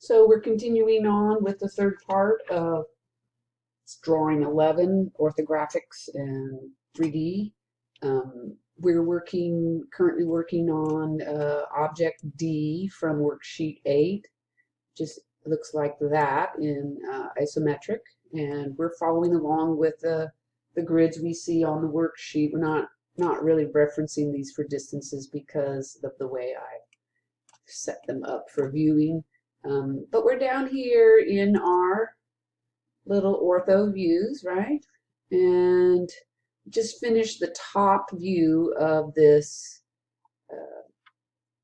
So we're continuing on with the third part of drawing 11, orthographics and 3D. We're currently working on object D from worksheet 8. Just looks like that in isometric, and we're following along with the grids we see on the worksheet. We're not really referencing these for distances because of the way I set them up for viewing. But we're down here in our little ortho views, right? And just finished the top view of this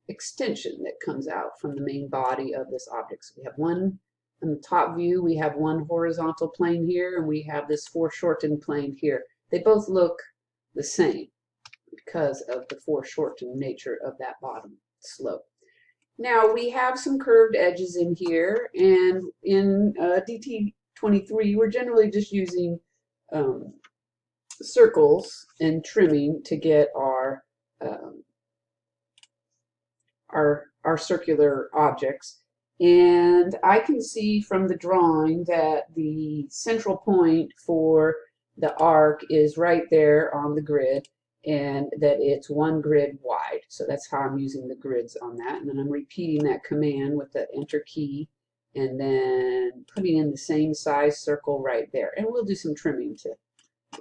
extension that comes out from the main body of this object. So we have one on the top view, we have one horizontal plane here, and we have this foreshortened plane here. They both look the same because of the foreshortened nature of that bottom slope. Now we have some curved edges in here, and in DT23 we're generally just using circles and trimming to get our circular objects. And I can see from the drawing that the central point for the arc is right there on the grid, and that it's one grid wide. So that's how I'm using the grids on that. And then I'm repeating that command with the enter key and then putting in the same size circle right there. And we'll do some trimming to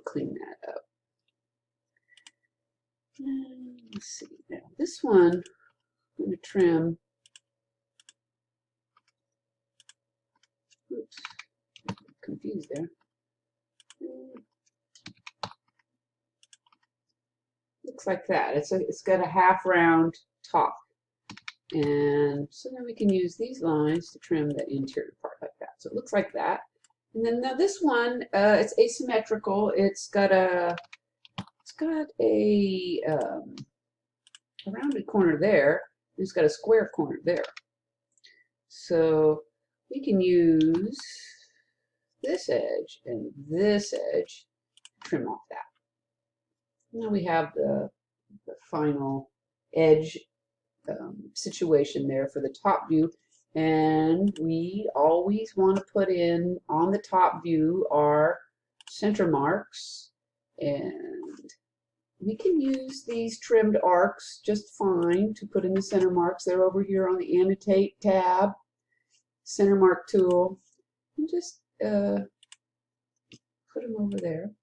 clean that up. Let's see. Now this one, I'm going to trim. Oops, confused there. Looks like that. It's got a half round top, and so then we can use these lines to trim the interior part like that. So it looks like that. And then now this one, it's asymmetrical. It's got a rounded corner there. It's got a square corner there. So we can use this edge and this edge to trim off that. Now we have the final edge situation there for the top view, and we always want to put in on the top view our center marks, and we can use these trimmed arcs just fine to put in the center marks. They're over here on the annotate tab, center mark tool, and just put them over there.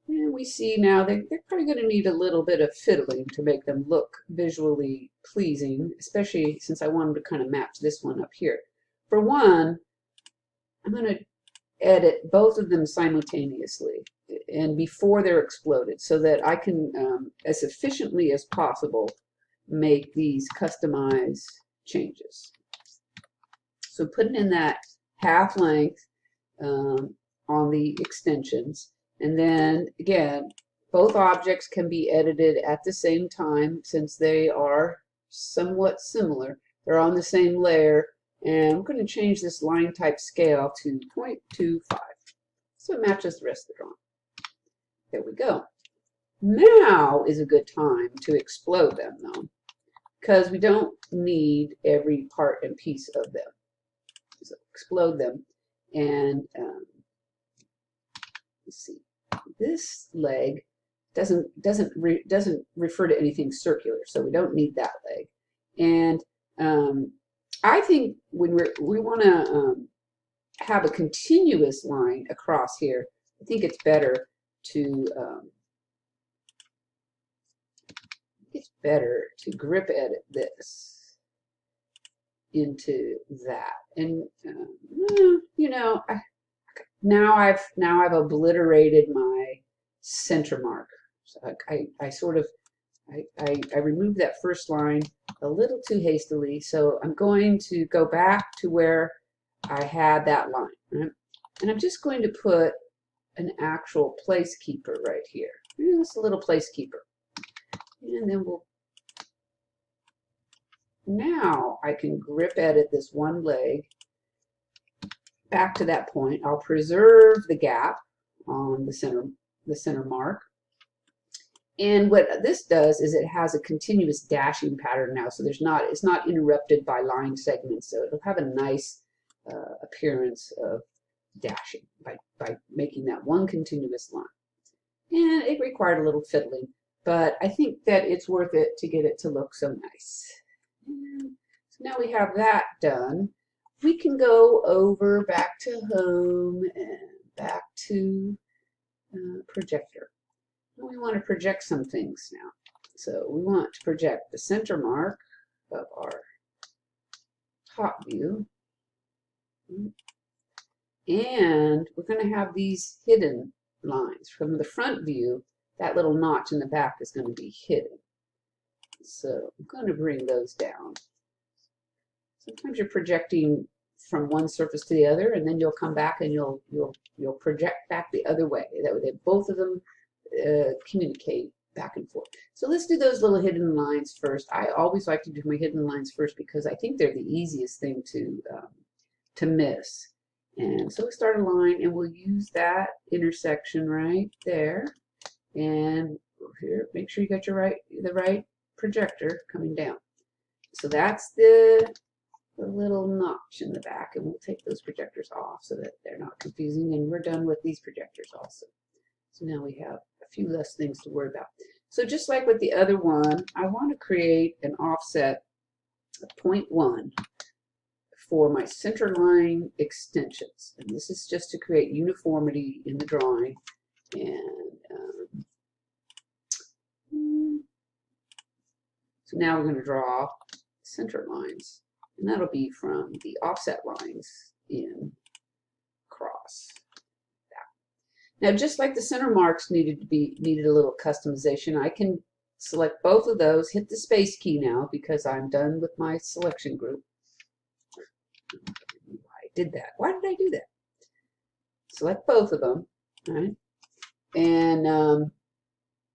And we see now they're probably going to need a little bit of fiddling to make them look visually pleasing, especially since I want them to kind of match this one up here. For one, I'm going to edit both of them simultaneously and before they're exploded, so that I can, as efficiently as possible, make these customized changes. So putting in that half length on the extensions. And then, again, both objects can be edited at the same time since they are somewhat similar. They're on the same layer, and I'm going to change this line type scale to 0.25 so it matches the rest of the drawing. There we go. Now is a good time to explode them, though, because we don't need every part and piece of them. So explode them, and let's see. This leg doesn't refer to anything circular, so we don't need that leg. And I think when we want to have a continuous line across here, I think it's better to grip edit this into that. And you know, now I've obliterated my center mark. So I removed that first line a little too hastily, so I'm going to go back to where I had that line, right? And I'm just going to put an actual placekeeper right here. Just a little placekeeper. And then now I can grip edit this one leg back to that point. I'll preserve the gap on the center mark, And what this does is it has a continuous dashing pattern now, so it's not interrupted by line segments, so it'll have a nice appearance of dashing by making that one continuous line. And it required a little fiddling, but I think that it's worth it to get it to look so nice. And so now we have that done. We can go over back to home and back to projector. We want to project some things now. So we want to project the center mark of our top view. And we're going to have these hidden lines. From the front view, that little notch in the back is going to be hidden. So I'm going to bring those down. Sometimes you're projecting from one surface to the other, and then you'll come back and you'll project back the other way. That way, both of them communicate back and forth. So let's do those little hidden lines first. I always like to do my hidden lines first because I think they're the easiest thing to miss. And so we start a line, and we'll use that intersection right there. And here, make sure you got the right projector coming down. So that's the little notch in the back, and we'll take those projectors off so that they're not confusing. And we're done with these projectors also. So now we have a few less things to worry about. So just like with the other one, I want to create an offset of 0.1 for my center line extensions. And this is just to create uniformity in the drawing. And so now we're going to draw center lines. And that'll be from the offset lines in cross. Now, just like the center marks needed a little customization, I can select both of those, hit the space key now because I'm done with my selection group. I did that. Why did I do that? Select both of them, right? And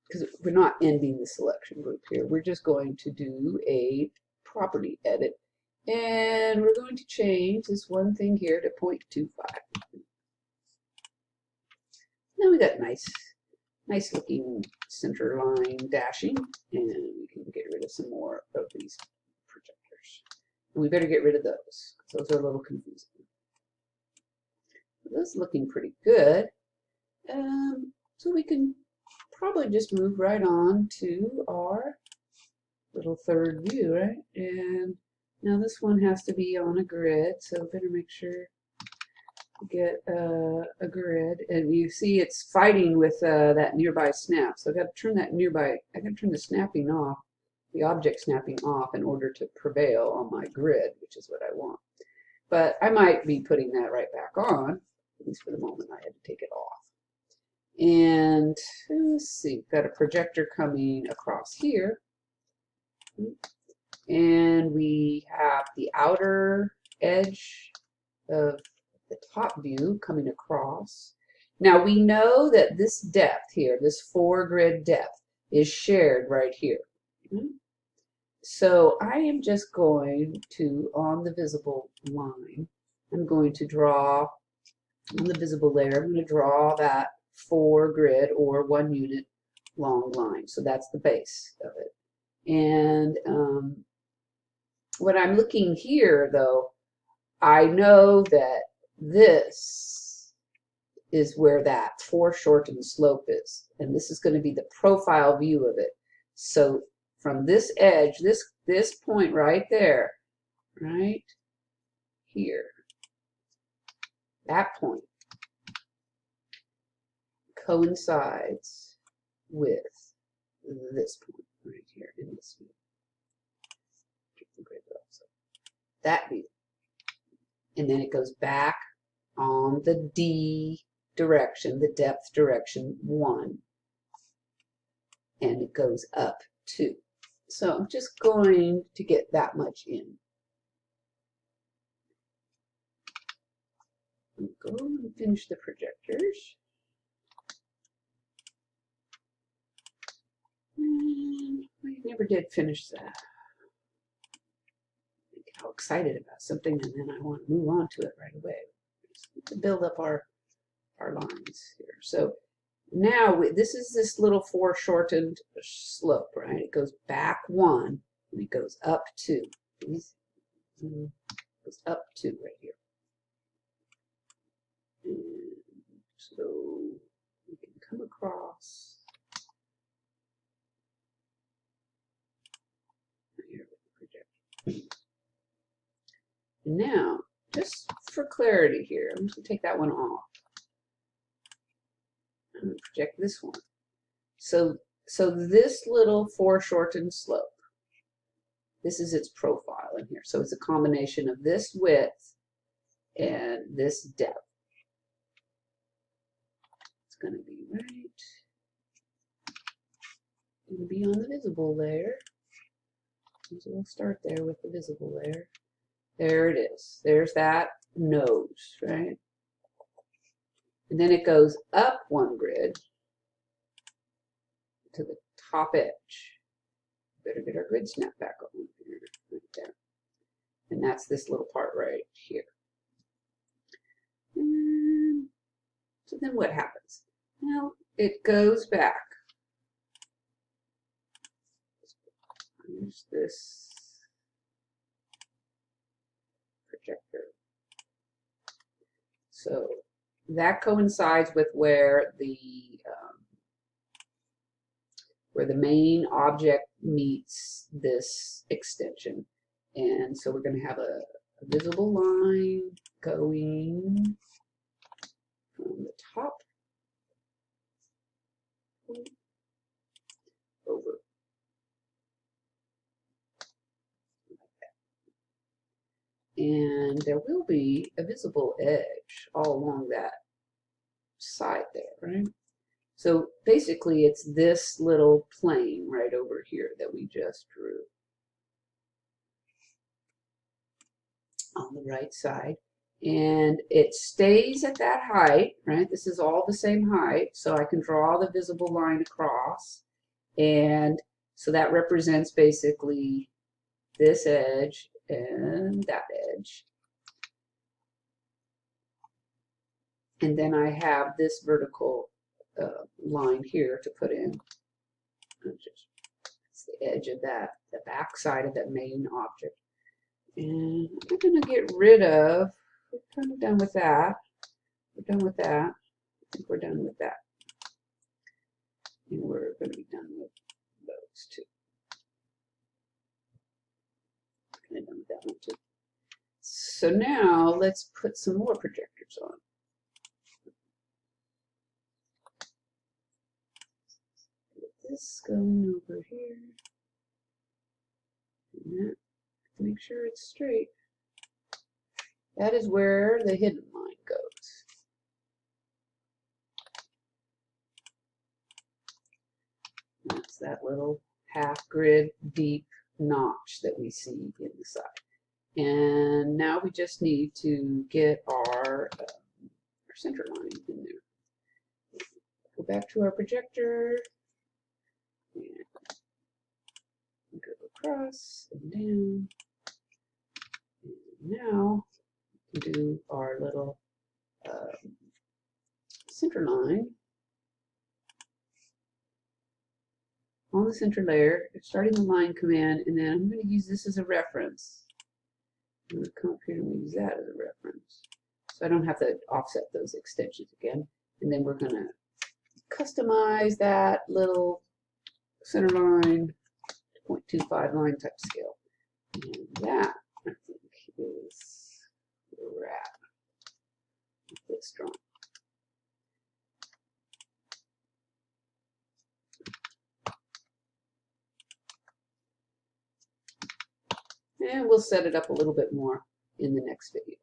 because we're not ending the selection group here, we're just going to do a property edit, and we're going to change this one thing here to 0.25. Now we got nice looking center line dashing, and we can get rid of some more of these projectors. And we better get rid of those, because those are a little confusing. This is looking pretty good. So we can probably just move right on to our little third view, right? And now this one has to be on a grid, so better make sure get a grid, and you see it's fighting with that nearby snap. So I've got to turn the snapping off, the object snapping off, in order to prevail on my grid, which is what I want. But I might be putting that right back on. At least for the moment, I had to take it off. And let's see, got a projector coming across here, and we have the outer edge of the top view coming across. Now we know that this depth here, this 4 grid depth, is shared right here. So I am just going to, on the visible line, I'm going to draw, on the visible layer, I'm going to draw that 4 grid or 1 unit long line. So that's the base of it. And when I'm looking here, though, I know that this is where that foreshortened slope is, and this is going to be the profile view of it. So from this edge, this point right there, right here, that point coincides with this point right here in this view. That view. And then it goes back on the D direction, the depth direction 1, and it goes up 2. So I'm just going to get that much in. Go and finish the projectors. And we never did finish that. How excited about something, and then I want to move on to it right away. Just to build up our lines here. So Now, this is this little foreshortened slope, right? It goes back 1, and it goes up 2. It goes up 2 right here. And so we can come across here with the projection. And now, just for clarity here, I'm just going to take that one off. I'm going to project this one. So this little foreshortened slope, this is its profile in here. So it's a combination of this width and this depth. It's going to be right, going to be on the visible layer. So we'll start there with the visible layer. There it is. There's that nose, right? And then it goes up 1 grid to the top edge. Better get our grid snap back on here, right there. And that's this little part right here. And so then what happens? Well, it goes back. Here's this projector. So that coincides with where the main object meets this extension. And so we're going to have a visible line going from the top over. And there will be a visible edge all along that side there, right? So basically it's this little plane right over here that we just drew on the right side. And it stays at that height, right? This is all the same height, so I can draw the visible line across. And so that represents basically this edge and that edge. And then I have this vertical line here to put in. It's the edge of that, the back side of that main object. And I'm going to get rid of, we're kind of done with that. We're done with that. I think we're done with that. And we're going to be done with those two. Kind of done with that one too. So now let's put some more projectors on. This going over here, and that, to make sure it's straight. That is where the hidden line goes. That's that little half grid deep notch that we see in the side. And now we just need to get our center line in there. Go back to our projector. And go across and down. And now we can do our little center line on the center layer, starting the line command, and then I'm going to use this as a reference. I'm going to come up here and use that as a reference. So I don't have to offset those extensions again. And then we're going to customize that little center line to 0.25 line type scale. And that, I think, is where we're at with this drawing. And we'll set it up a little bit more in the next video.